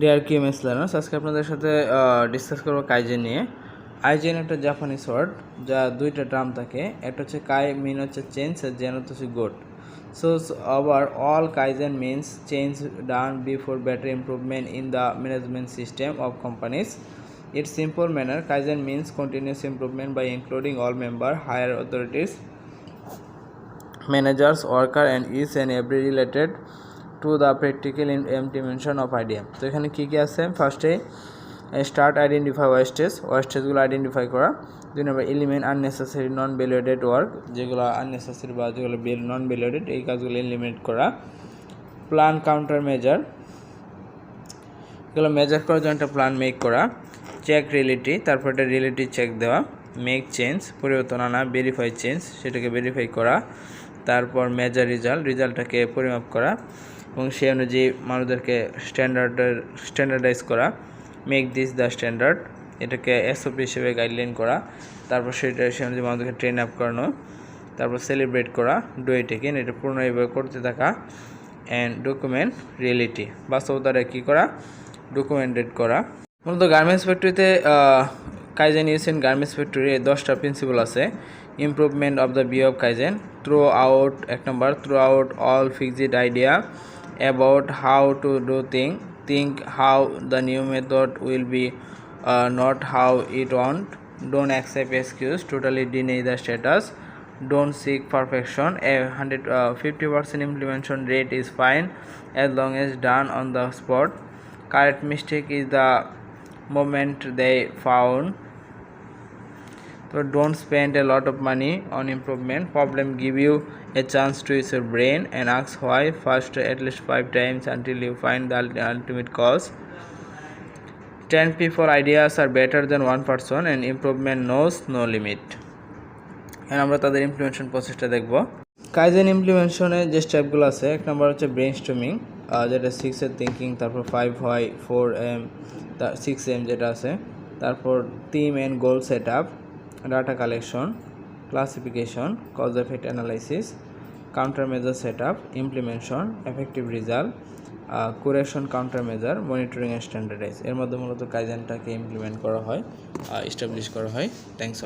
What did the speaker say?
Deer QMS learners, আজকে আপনাদের সাথে ডিসকাস করবো কাইজেন নিয়ে। আইজেন একটা জাপানিজ ওয়ার্ড, যা দুইটা টার্ম থাকে। একটা হচ্ছে কাই মিন হচ্ছে চেঞ্জ, আর জেন হচ্ছে good. So over all kaizen means change done before better improvement in the management system of companies. Its simple manner, Kaizen means continuous improvement by including all member, higher authorities, managers, worker and each and every related to the practical implementation of idea. তো এখানে কী কী আছে? ফার্স্টে start identify ওয়েস্টেজগুলো identify করা। 2 নম্বর element unnecessary নন valuated work, যেগুলো unnecessary বা যেগুলো নন valuated, এই কাজগুলো এলিমিনেট করা। প্ল্যান কাউন্টার মেজার, এগুলো মেজার করার জন্য একটা প্ল্যান মেক করা। চেক রিয়েলিটি, তারপর একটা রিয়েলিটি চেক দেওয়া। মেক চেঞ্জ, পরিবর্তন আনা। ভেরিফাই চেঞ্জ, সেটাকে ভেরিফাই করা। তারপর মেজার রিজাল্টটাকে পরিমাপ করা এবং সেই অনুযায়ী মানুষদেরকে স্ট্যান্ডার্ডাইজ করা। মেক দিস দ্য স্ট্যান্ডার্ড, এটাকে এসওপি হিসেবে গাইডলাইন করা। তারপর সে অনুযায়ী মানুষদেরকে ট্রেন আপ করানো। তারপর সেলিব্রেট করা, ডু ইট এগেইন, এটা পুনরায় করতে থাকা। অ্যান্ড ডকুমেন্ট রিয়েলিটি, বাস্তবতাটা কী করা? ডকুমেন্টেড করা। মূলত গার্মেন্টস ফ্যাক্টরিতে kaizen use in garments factory 10টা প্রিন্সিপাল আছে। Improvement of the view of kaizen, through out, 1 number through out all fixed idea about how to do think how the new method will be, not how it won't. Don't accept excuse, totally deny the status. Don't seek perfection. A 50% implementation rate is fine as long as done on the spot. Correct mistake is the moment they found. So don't spend a lot of money on improvement. Problem give you a chance to use your brain and ask why first at least 5 times until you find the ultimate cause. 10 people ideas are better than 1 person and improvement knows no limit. And আমরা তাদের implementation প্রসেসটা দেখব। Kaizen ইমপ্লিমেন্টেশনে যে স্টেপগুলো আছে, 1 নম্বর হচ্ছে brainstorming, যেটা 6 এর থিঙ্কিং, তারপর 5 হয়, 4M, 6M যেটা আছে, তারপর theme and goal set up, data collection, classification, cause effect analysis, counter measure set up, implementation, effective result, correction, counter measure, monitoring and standardize. এর মধ্যে মূলত কাইজেনটাকে ইমপ্লিমেন্ট করা হয়, এস্টাবলিশ করা হয়। থ্যাংকস।